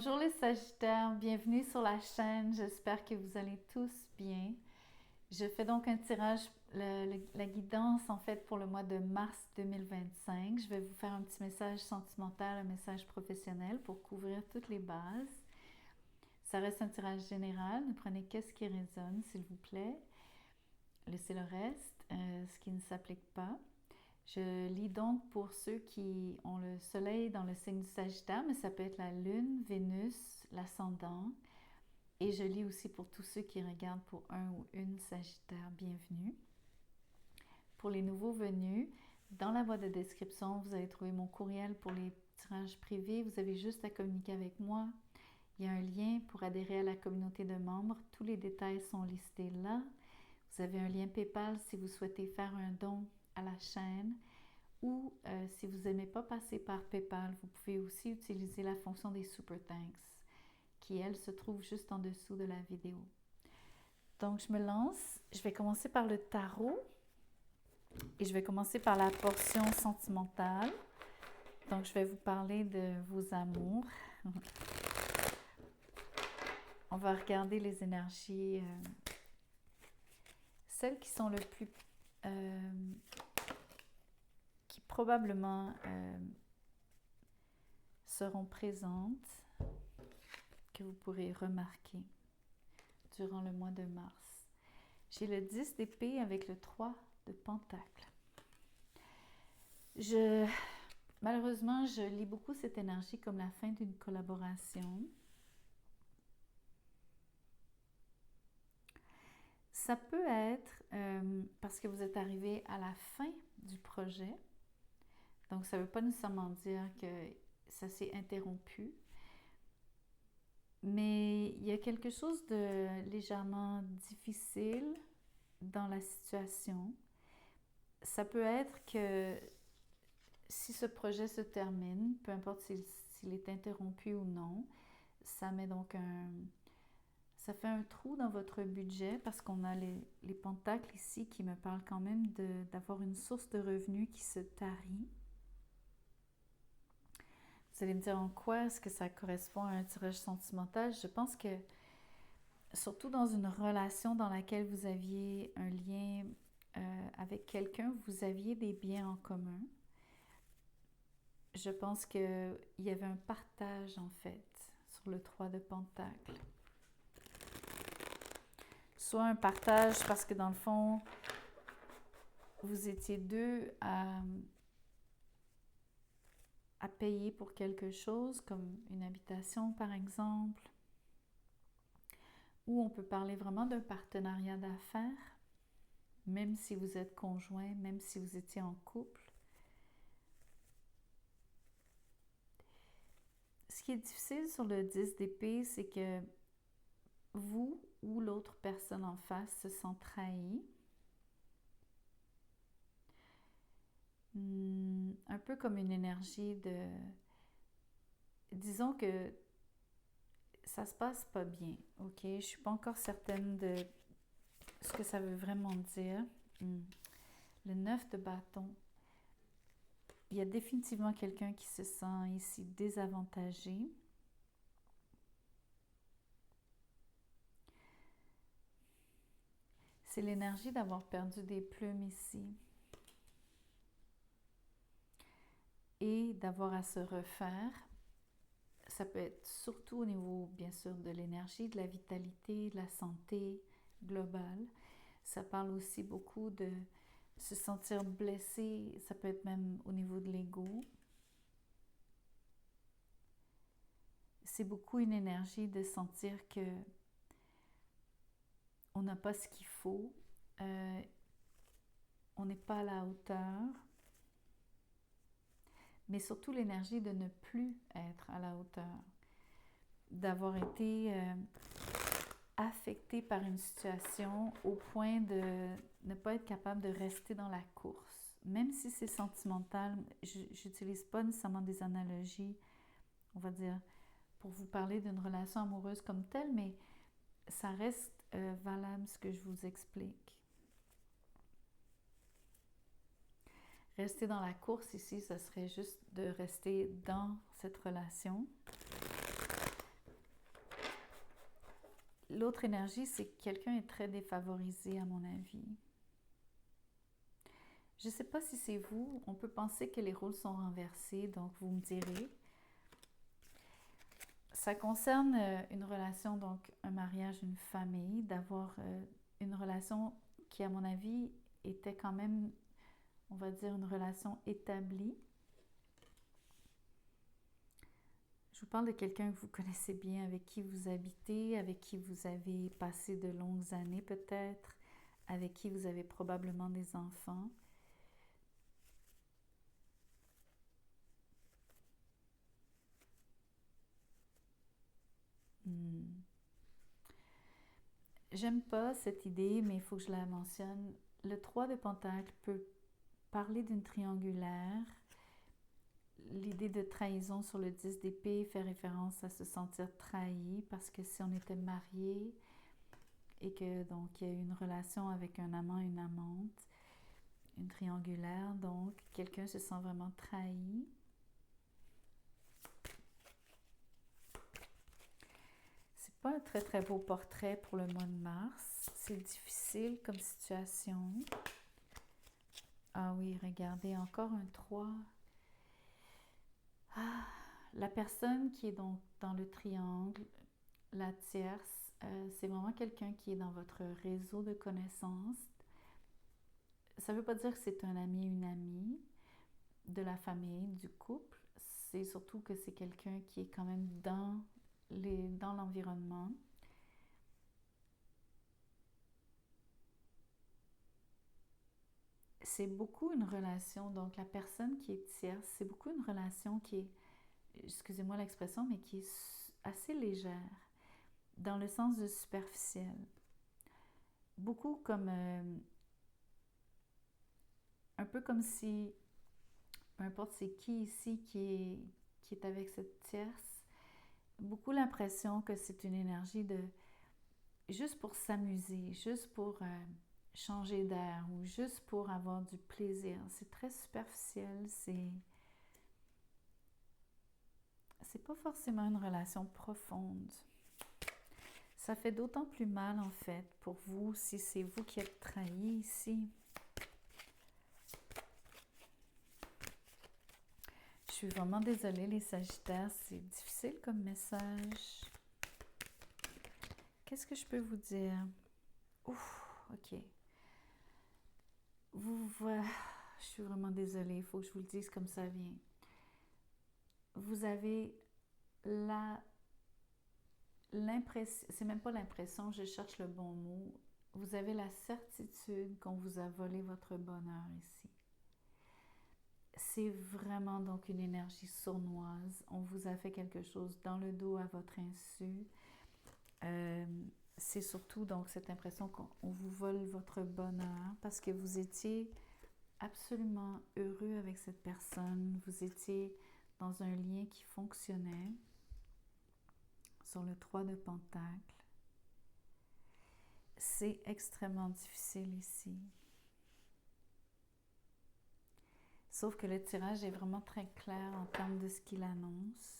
Bonjour les Sagittaires, bienvenue sur la chaîne, j'espère que vous allez tous bien. Je fais donc un tirage, la guidance en fait pour le mois de mars 2025. Je vais vous faire un petit message sentimental, un message professionnel pour couvrir toutes les bases. Ça reste un tirage général, ne prenez qu'est-ce qui résonne s'il vous plaît. Laissez le reste, ce qui ne s'applique pas. Je lis donc pour ceux qui ont le soleil dans le signe du Sagittaire, mais ça peut être la lune, Vénus, l'ascendant. Et je lis aussi pour tous ceux qui regardent pour un ou une Sagittaire, bienvenue. Pour les nouveaux venus, dans la boîte de description, vous allez trouver mon courriel pour les tirages privés. Vous avez juste à communiquer avec moi. Il y a un lien pour adhérer à la communauté de membres. Tous les détails sont listés là. Vous avez un lien PayPal si vous souhaitez faire un don à la chaîne. Ou si vous n'aimez pas passer par PayPal, vous pouvez aussi utiliser la fonction des Super Thanks, qui elle se trouve juste en dessous de la vidéo. Donc je me lance, je vais commencer par le tarot et je vais commencer par la portion sentimentale. Donc je vais vous parler de vos amours. On va regarder les énergies, celles qui sont le plus... qui probablement seront présentes, que vous pourrez remarquer durant le mois de mars. J'ai le 10 d'épée avec le 3 de pentacle. Malheureusement, je lis beaucoup cette énergie comme la fin d'une collaboration. Ça peut être parce que vous êtes arrivé à la fin du projet. Donc, ça ne veut pas nécessairement dire que ça s'est interrompu. Mais il y a quelque chose de légèrement difficile dans la situation. Ça peut être que si ce projet se termine, peu importe s'il est interrompu ou non, ça met donc ça fait un trou dans votre budget parce qu'on a les pentacles ici qui me parlent quand même d'avoir une source de revenus qui se tarit. Vous allez me dire en quoi est-ce que ça correspond à un tirage sentimental. Je pense que surtout dans une relation dans laquelle vous aviez un lien avec quelqu'un, vous aviez des biens en commun. Je pense qu'il y avait un partage en fait sur le 3 de pentacle. Soit un partage parce que dans le fond, vous étiez deux à payer pour quelque chose, comme une habitation par exemple. Ou on peut parler vraiment d'un partenariat d'affaires, même si vous êtes conjoint, même si vous étiez en couple. Ce qui est difficile sur le 10 d'épée, c'est que vous ou l'autre personne en face se sent trahi. Un peu comme une énergie de... Disons que ça se passe pas bien, ok? Je suis pas encore certaine de ce que ça veut vraiment dire. Le 9 de bâton. Il y a définitivement quelqu'un qui se sent ici désavantagé. C'est l'énergie d'avoir perdu des plumes ici. Et d'avoir à se refaire. Ça peut être surtout au niveau, bien sûr, de l'énergie, de la vitalité, de la santé globale. Ça parle aussi beaucoup de se sentir blessé. Ça peut être même au niveau de l'ego. C'est beaucoup une énergie de sentir que on n'a pas ce qu'il faut. On n'est pas à la hauteur. Mais surtout l'énergie de ne plus être à la hauteur. D'avoir été affecté par une situation au point de ne pas être capable de rester dans la course. Même si c'est sentimental, j'utilise pas nécessairement des analogies, on va dire, pour vous parler d'une relation amoureuse comme telle, mais ça reste valable ce que je vous explique. Rester dans la course ici, ça serait juste de rester dans cette relation. l'autre énergie, c'est que quelqu'un est très défavorisé à mon avis. Je ne sais pas si c'est vous, on peut penser que les rôles sont renversés, donc vous me direz. Ça concerne une relation, donc un mariage, une famille, d'avoir une relation qui, à mon avis, était quand même, on va dire, une relation établie. Je vous parle de quelqu'un que vous connaissez bien, avec qui vous habitez, avec qui vous avez passé de longues années peut-être, avec qui vous avez probablement des enfants. Hmm. J'aime pas cette idée, mais il faut que je la mentionne. Le 3 de Pentacle peut parler d'une triangulaire. L'idée de trahison sur le 10 d'épée fait référence à se sentir trahi parce que si on était marié et que donc il y a eu une relation avec un amant, une amante, une triangulaire, donc quelqu'un se sent vraiment trahi. C'est pas un très très beau portrait pour le mois de mars. C'est difficile comme situation. Ah oui, regardez, encore un 3. Ah, la personne qui est donc dans le triangle, la tierce, c'est vraiment quelqu'un qui est dans votre réseau de connaissances. Ça ne veut pas dire que c'est un ami, une amie de la famille, du couple. C'est surtout que c'est quelqu'un qui est quand même dans l'environnement. C'est beaucoup une relation, donc la personne qui est tierce, c'est beaucoup une relation qui est, excusez-moi l'expression, mais qui est assez légère, dans le sens de superficiel. Beaucoup comme, un peu comme si, peu importe c'est qui ici qui est avec cette tierce, beaucoup l'impression que c'est une énergie de juste pour s'amuser, juste pour changer d'air ou juste pour avoir du plaisir. C'est très superficiel, c'est pas forcément une relation profonde. Ça fait d'autant plus mal en fait pour vous si c'est vous qui êtes trahi ici. Je suis vraiment désolée les Sagittaires, c'est difficile comme message. Qu'est-ce que je peux vous dire? Ouf, ok. Je suis vraiment désolée, il faut que je vous le dise comme ça vient. Vous avez l'impression, c'est même pas l'impression, je cherche le bon mot. Vous avez la certitude qu'on vous a volé votre bonheur ici. C'est vraiment donc une énergie sournoise. On vous a fait quelque chose dans le dos à votre insu. C'est surtout donc cette impression qu'on vous vole votre bonheur parce que vous étiez absolument heureux avec cette personne. Vous étiez dans un lien qui fonctionnait sur le 3 de Pentacle. C'est extrêmement difficile ici. Sauf que le tirage est vraiment très clair en termes de ce qu'il annonce.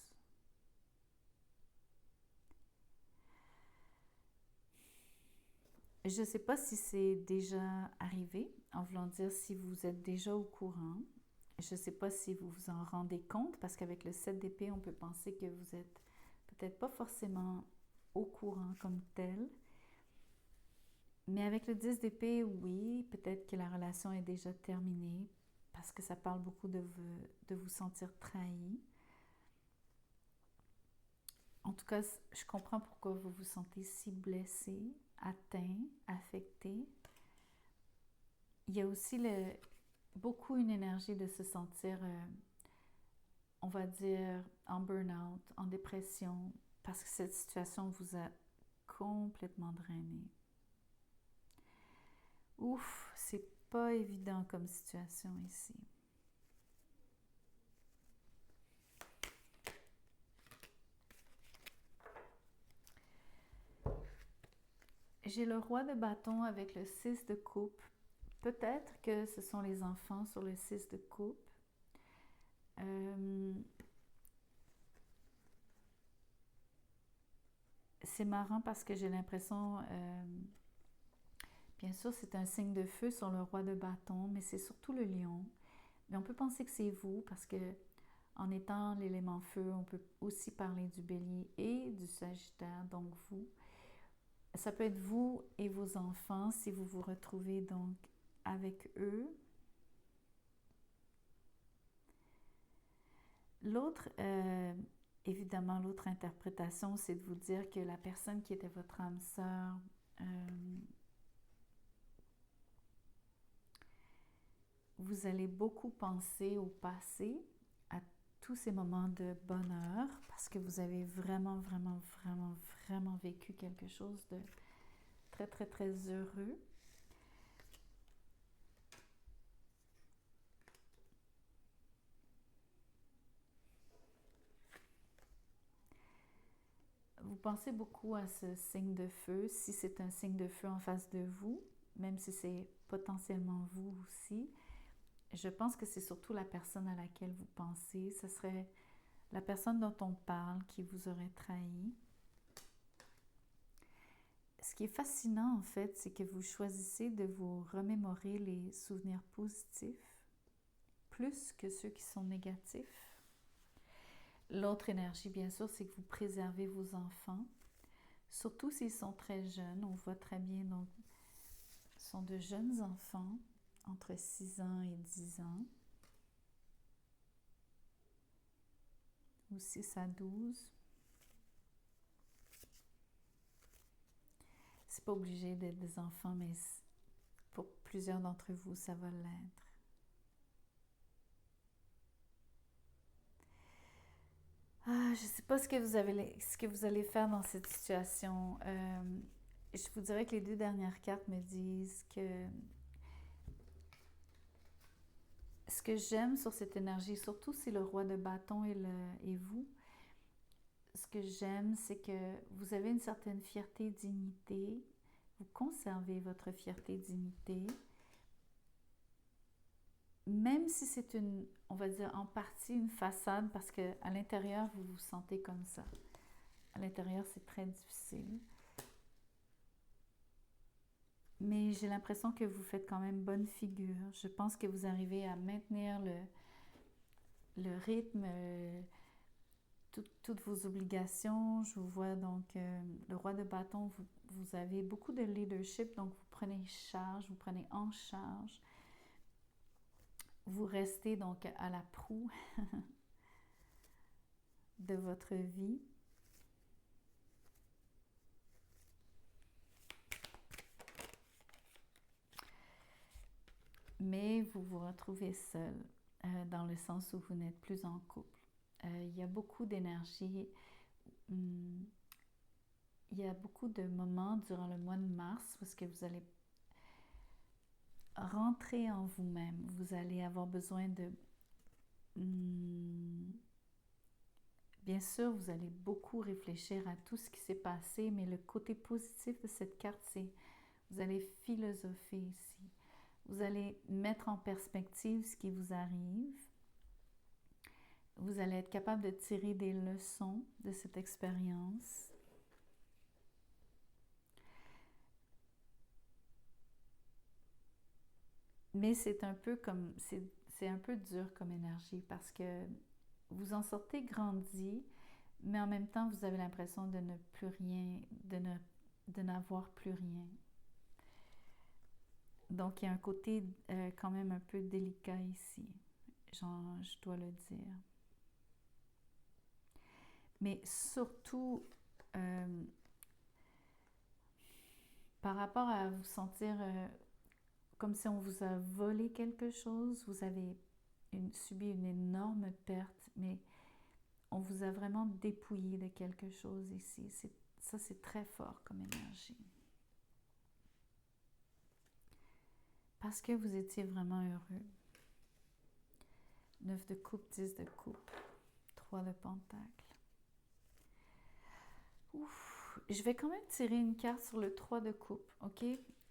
Je ne sais pas si c'est déjà arrivé, en voulant dire si vous êtes déjà au courant. Je ne sais pas si vous vous en rendez compte, parce qu'avec le 7 d'épée, on peut penser que vous êtes peut-être pas forcément au courant comme tel. Mais avec le 10 d'épée, oui, peut-être que la relation est déjà terminée, parce que ça parle beaucoup de vous sentir trahi. En tout cas, je comprends pourquoi vous vous sentez si blessé, atteint, affecté. Il y a aussi beaucoup une énergie de se sentir, on va dire, en burn-out, en dépression, parce que cette situation vous a complètement drainé. Ouf, c'est pas évident comme situation ici. J'ai le roi de bâton avec le 6 de coupe. Peut-être que ce sont les enfants sur le 6 de coupe. c'est marrant parce que j'ai l'impression, bien sûr, c'est un signe de feu sur le roi de bâton, mais c'est surtout le lion. Mais on peut penser que c'est vous parce que en étant l'élément feu, on peut aussi parler du bélier et du sagittaire, donc vous. Ça peut être vous et vos enfants si vous vous retrouvez donc avec eux. L'autre, évidemment, l'autre interprétation, c'est de vous dire que la personne qui était votre âme sœur, vous allez beaucoup penser au passé, à tous ces moments de bonheur, parce que vous avez vraiment, vraiment, vraiment, vraiment vécu quelque chose de très, très, très heureux. Vous pensez beaucoup à ce signe de feu, si c'est un signe de feu en face de vous, même si c'est potentiellement vous aussi. Je pense que c'est surtout la personne à laquelle vous pensez. Ce serait la personne dont on parle qui vous aurait trahi. Ce qui est fascinant, en fait, c'est que vous choisissez de vous remémorer les souvenirs positifs plus que ceux qui sont négatifs. L'autre énergie, bien sûr, c'est que vous préservez vos enfants, surtout s'ils sont très jeunes. On voit très bien, donc, ce sont de jeunes enfants, entre 6 ans et 10 ans, ou 6 à 12. C'est pas obligé d'être des enfants, mais pour plusieurs d'entre vous, ça va l'être. Ah, je ne sais pas ce que vous allez faire dans cette situation. Je vous dirais que les 2 dernières cartes me disent que ce que j'aime sur cette énergie, surtout si le roi de bâton et vous, ce que j'aime, c'est que vous avez une certaine fierté, dignité, vous conservez votre fierté, dignité, même si c'est une, on va dire en partie une façade, parce qu'à l'intérieur, vous vous sentez comme ça. À l'intérieur, c'est très difficile. Mais j'ai l'impression que vous faites quand même bonne figure. Je pense que vous arrivez à maintenir le rythme, toutes vos obligations. Je vous vois donc, le roi de bâton, vous avez beaucoup de leadership, donc vous prenez charge, vous prenez en charge. Vous restez donc à la proue de votre vie. Mais vous vous retrouvez seul, dans le sens où vous n'êtes plus en couple. Il y a beaucoup d'énergie. Il y a beaucoup de moments durant le mois de mars où est-ce que vous allez rentrer en vous-même. Vous allez avoir besoin de... Bien sûr, vous allez beaucoup réfléchir à tout ce qui s'est passé, mais le côté positif de cette carte, c'est vous allez philosopher ici. Vous allez mettre en perspective ce qui vous arrive. Vous allez être capable de tirer des leçons de cette expérience. Mais c'est un peu comme, c'est un peu dur comme énergie parce que vous en sortez grandi, mais en même temps, vous avez l'impression de ne plus rien, de n'avoir plus rien. Donc, il y a un côté quand même un peu délicat ici, genre, je dois le dire. Mais surtout, par rapport à vous sentir comme si on vous a volé quelque chose, vous avez subi une énorme perte, mais on vous a vraiment dépouillé de quelque chose ici. Ça, c'est très fort comme énergie. Parce que vous étiez vraiment heureux. 9 de coupe, 10 de coupe, 3 de pentacle. Ouf, je vais quand même tirer une carte sur le 3 de coupe, ok?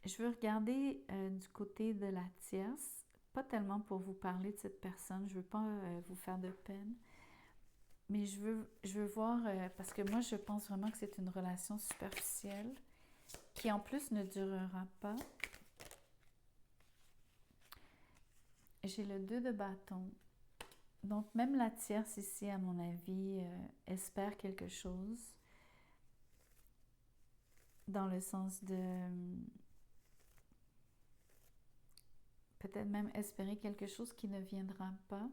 Je veux regarder du côté de la tierce, pas tellement pour vous parler de cette personne, je veux pas vous faire de peine, Mais je veux voir, parce que moi, je pense vraiment que c'est une relation superficielle qui, en plus, ne durera pas. J'ai le 2 de bâton. Donc, même la tierce ici, à mon avis, espère quelque chose. Dans le sens de peut-être même espérer quelque chose qui ne viendra pas.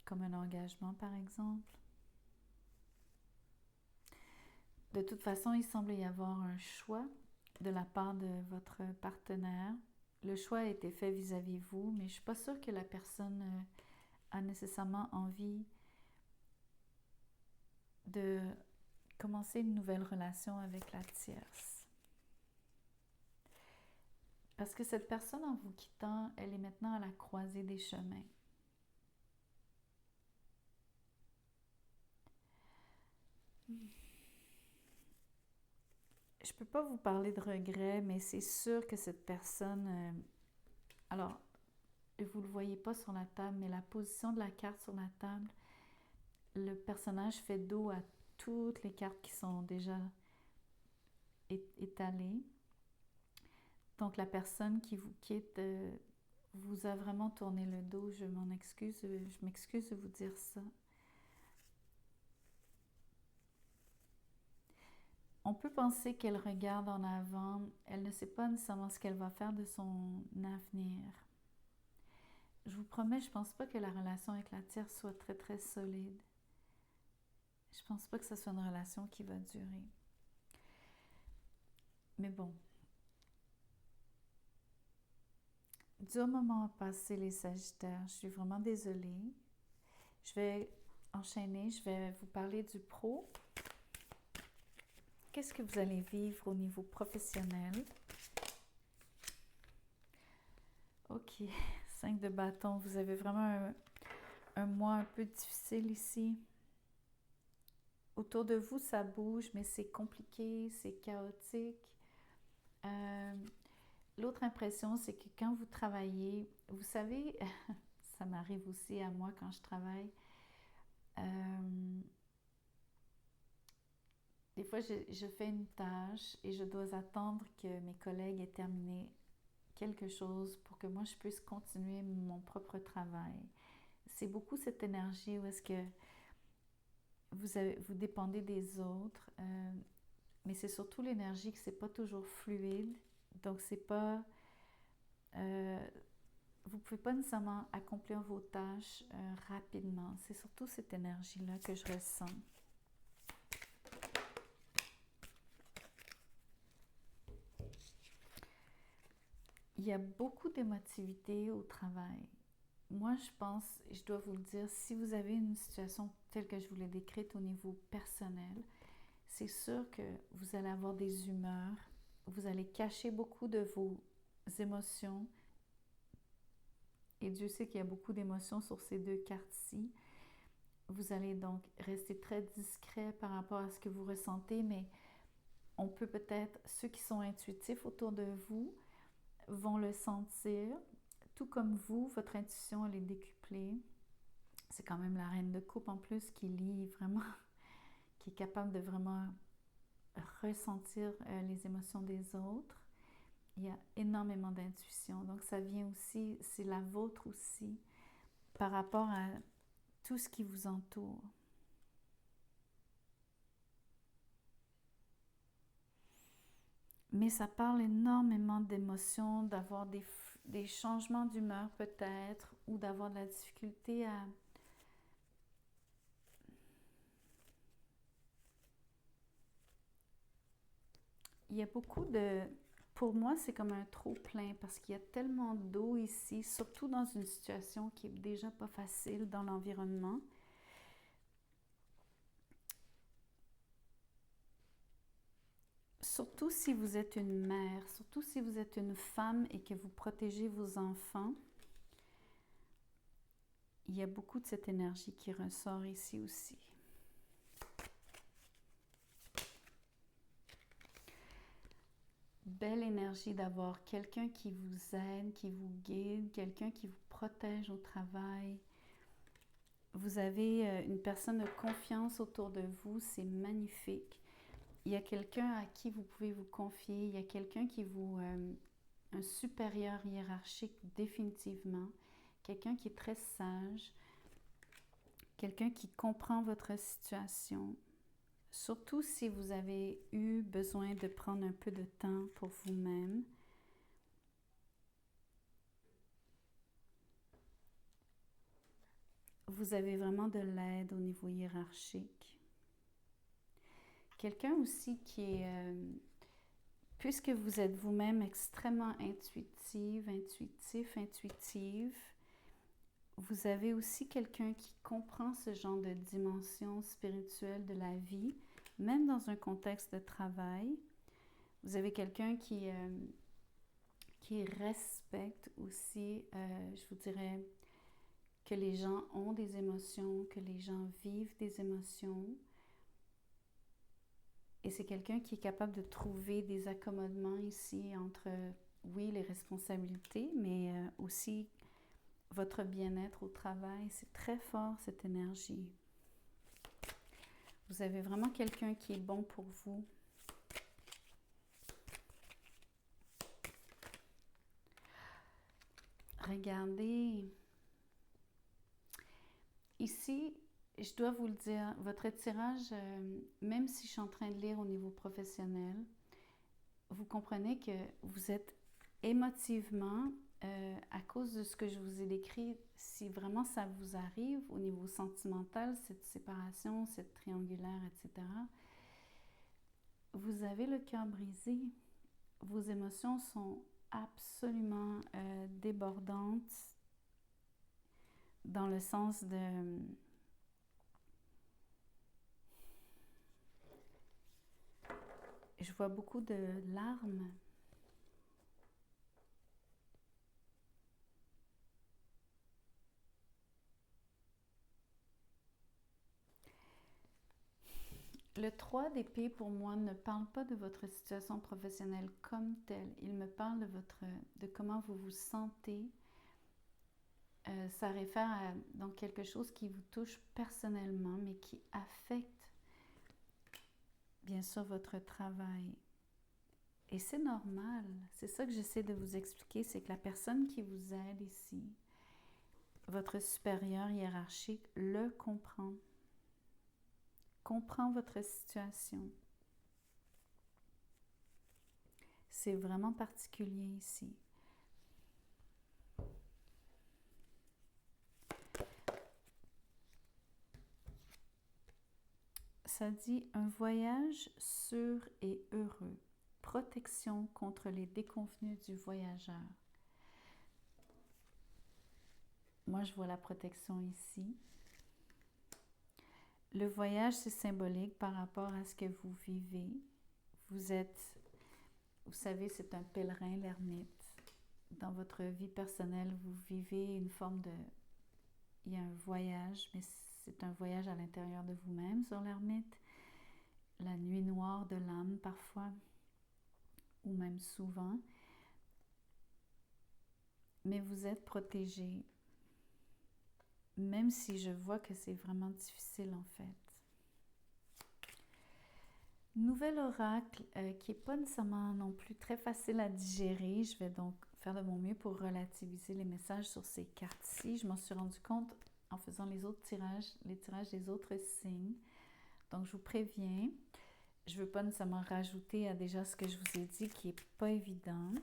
Comme un engagement, par exemple. De toute façon, il semble y avoir un choix de la part de votre partenaire. Le choix a été fait vis-à-vis vous, mais je ne suis pas sûre que la personne a nécessairement envie de commencer une nouvelle relation avec la tierce. Parce que cette personne, en vous quittant, elle est maintenant à la croisée des chemins. Je ne peux pas vous parler de regret, mais c'est sûr que cette personne... alors, vous ne le voyez pas sur la table, mais la position de la carte sur la table, le personnage fait dos à toutes les cartes qui sont déjà étalées. Donc, la personne qui vous quitte vous a vraiment tourné le dos. Je m'excuse de vous dire ça. On peut penser qu'elle regarde en avant. Elle ne sait pas nécessairement ce qu'elle va faire de son avenir. Je vous promets, je ne pense pas que la relation avec la tierce soit très très solide. Je ne pense pas que ce soit une relation qui va durer. Mais bon. Du moment passé les Sagittaires, je suis vraiment désolée. Je vais enchaîner, je vais vous parler du pro. Qu'est-ce que vous allez vivre au niveau professionnel? Ok, 5 de bâton. Vous avez vraiment un mois un peu difficile ici. Autour de vous, ça bouge, mais c'est compliqué, c'est chaotique. L'autre impression, c'est que quand vous travaillez, vous savez, ça m'arrive aussi à moi quand je travaille. Des fois, je fais une tâche et je dois attendre que mes collègues aient terminé quelque chose pour que moi, je puisse continuer mon propre travail. C'est beaucoup cette énergie où est-ce que vous dépendez des autres, mais c'est surtout l'énergie que c'est pas toujours fluide. Donc, c'est pas... vous pouvez pas nécessairement accomplir vos tâches rapidement. C'est surtout cette énergie-là que je ressens. Il y a beaucoup d'émotivité au travail. Moi, je pense, je dois vous le dire, si vous avez une situation telle que je vous l'ai décrite au niveau personnel, c'est sûr que vous allez avoir des humeurs, vous allez cacher beaucoup de vos émotions. Et Dieu sait qu'il y a beaucoup d'émotions sur ces deux cartes-ci. Vous allez donc rester très discret par rapport à ce que vous ressentez, mais on peut peut-être, ceux qui sont intuitifs autour de vous vont le sentir. Tout comme vous, votre intuition, elle est décuplée. C'est quand même la reine de coupe en plus qui lit vraiment, qui est capable de vraiment ressentir les émotions des autres. Il y a énormément d'intuition. Donc ça vient aussi, c'est la vôtre aussi, par rapport à tout ce qui vous entoure. Mais ça parle énormément d'émotions, d'avoir des changements d'humeur peut-être, ou d'avoir de la difficulté à... Il y a beaucoup de... Pour moi, c'est comme un trop-plein parce qu'il y a tellement d'eau ici, surtout dans une situation qui est déjà pas facile dans l'environnement. Surtout si vous êtes une mère, surtout si vous êtes une femme et que vous protégez vos enfants, il y a beaucoup de cette énergie qui ressort ici aussi. Belle énergie d'avoir quelqu'un qui vous aide, qui vous guide, quelqu'un qui vous protège au travail. Vous avez une personne de confiance autour de vous, c'est magnifique. Il y a quelqu'un à qui vous pouvez vous confier, il y a quelqu'un qui vous... un supérieur hiérarchique définitivement, quelqu'un qui est très sage, quelqu'un qui comprend votre situation, surtout si vous avez eu besoin de prendre un peu de temps pour vous-même. Vous avez vraiment de l'aide au niveau hiérarchique. Quelqu'un aussi qui est, puisque vous êtes vous-même extrêmement intuitive, vous avez aussi quelqu'un qui comprend ce genre de dimension spirituelle de la vie, même dans un contexte de travail. Vous avez quelqu'un qui respecte aussi, je vous dirais, que les gens ont des émotions, que les gens vivent des émotions. Et c'est quelqu'un qui est capable de trouver des accommodements ici entre, oui, les responsabilités, mais aussi votre bien-être au travail. C'est très fort, cette énergie. Vous avez vraiment quelqu'un qui est bon pour vous. Regardez. Ici, je dois vous le dire, votre tirage, même si je suis en train de lire au niveau professionnel, vous comprenez que vous êtes émotivement, à cause de ce que je vous ai décrit, si vraiment ça vous arrive au niveau sentimental, cette séparation, cette triangulaire, etc., vous avez le cœur brisé. Vos émotions sont absolument débordantes dans le sens de... Je vois beaucoup de larmes. Le 3 d'épée, pour moi, ne parle pas de votre situation professionnelle comme telle. Il me parle de comment vous vous sentez. Ça réfère à donc quelque chose qui vous touche personnellement, mais qui affecte, bien sûr, votre travail. Et c'est normal. C'est ça que j'essaie de vous expliquer, c'est que la personne qui vous aide ici, votre supérieur hiérarchique, le comprend votre situation. C'est vraiment particulier ici. Ça dit un voyage sûr et heureux, protection contre les déconvenues du voyageur. Moi, je vois la protection ici. Le voyage, c'est symbolique par rapport à ce que vous vivez. Vous savez, c'est un pèlerin, l'ermite. Dans votre vie personnelle, vous vivez une forme de... Il y a un voyage, mais c'est un voyage à l'intérieur de vous-même sur l'ermite. La nuit noire de l'âme parfois, ou même souvent. Mais vous êtes protégé, même si je vois que c'est vraiment difficile en fait. Nouvel oracle qui n'est pas nécessairement non plus très facile à digérer. Je vais donc faire de mon mieux pour relativiser les messages sur ces cartes-ci. Je m'en suis rendu compte en faisant les autres tirages, les tirages des autres signes. Donc je vous préviens, je ne veux pas nécessairement rajouter à déjà ce que je vous ai dit qui n'est pas évident.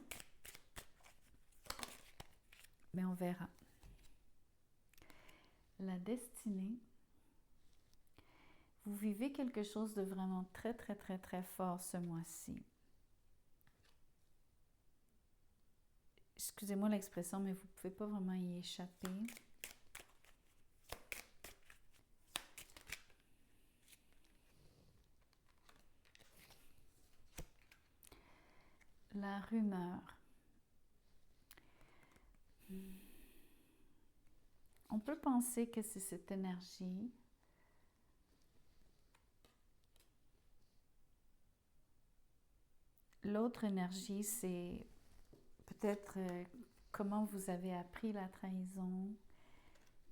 Mais on verra. La destinée. Vous vivez quelque chose de vraiment très, très, très, très fort ce mois-ci. Excusez-moi l'expression, mais vous ne pouvez pas vraiment y échapper. La rumeur. On peut penser que c'est cette énergie. L'autre énergie, c'est peut-être comment vous avez appris la trahison,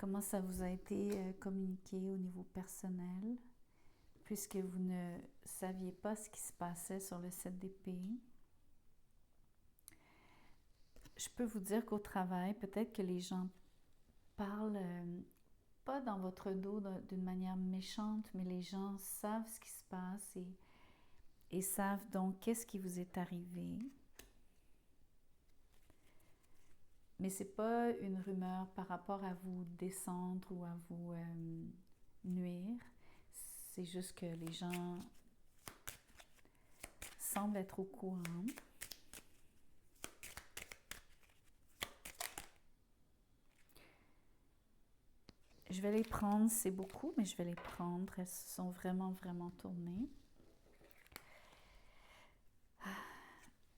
comment ça vous a été communiqué au niveau personnel, puisque vous ne saviez pas ce qui se passait sur le 7 d'épée. Je peux vous dire qu'au travail, peut-être que les gens parlent, pas dans votre dos d'une manière méchante, mais les gens savent ce qui se passe et savent donc qu'est-ce qui vous est arrivé. Mais ce n'est pas une rumeur par rapport à vous descendre ou à vous nuire. C'est juste que les gens semblent être au courant. Je vais les prendre, c'est beaucoup, mais je vais les prendre. Elles se sont vraiment, vraiment tournées.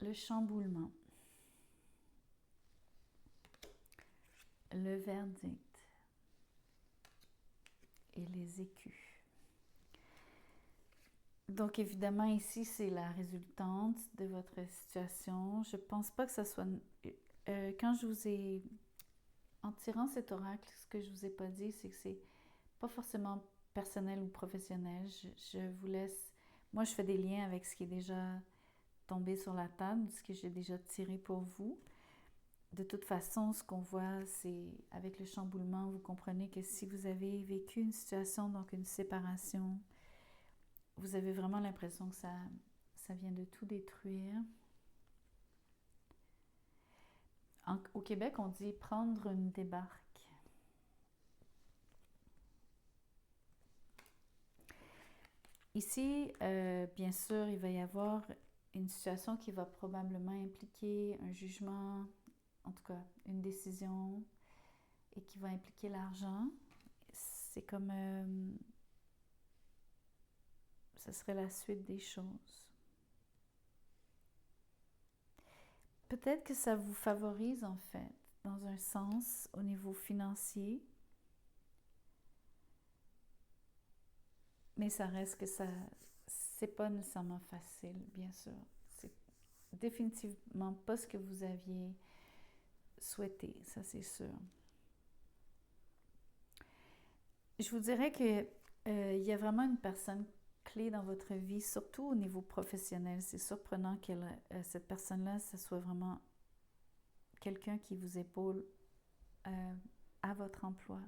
Le chamboulement. Le verdict. Et les écus. Donc, évidemment, ici, c'est la résultante de votre situation. Je ne pense pas que ça soit... quand je vous ai... En tirant cet oracle, ce que je ne vous ai pas dit, c'est que c'est pas forcément personnel ou professionnel. Je vous laisse... Moi, je fais des liens avec ce qui est déjà tombé sur la table, ce que j'ai déjà tiré pour vous. De toute façon, ce qu'on voit, c'est avec le chamboulement, vous comprenez que si vous avez vécu une situation, donc une séparation, vous avez vraiment l'impression que ça vient de tout détruire. Au Québec, on dit prendre une débarque. Ici, bien sûr, il va y avoir une situation qui va probablement impliquer un jugement, en tout cas une décision, et qui va impliquer l'argent. C'est comme... ce serait la suite des choses. Peut-être que ça vous favorise en fait, dans un sens, au niveau financier. Mais ça reste que ça, c'est pas nécessairement facile, bien sûr. C'est définitivement pas ce que vous aviez souhaité, ça c'est sûr. Je vous dirais que il y a vraiment une personne clé dans votre vie, surtout au niveau professionnel. C'est surprenant que cette personne-là, ce soit vraiment quelqu'un qui vous épaule à votre emploi.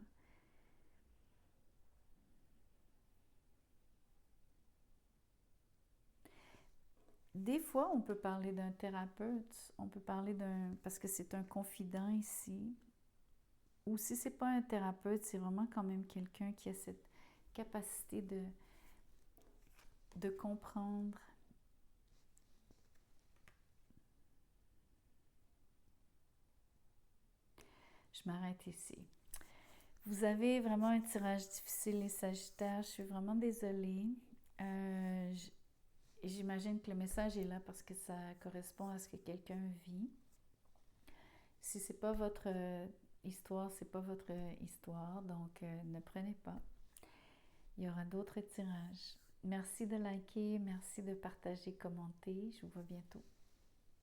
Des fois, on peut parler d'un thérapeute, on peut parler parce que c'est un confident ici. Ou si c'est pas un thérapeute, c'est vraiment quand même quelqu'un qui a cette capacité de comprendre. Je m'arrête ici. Vous avez vraiment un tirage difficile, les Sagittaires. Je suis vraiment désolée. J'imagine que le message est là parce que ça correspond à ce que quelqu'un vit. Si c'est pas votre histoire, c'est pas votre histoire, donc ne prenez pas. Il y aura d'autres tirages. Merci de liker, merci de partager, commenter. Je vous vois bientôt.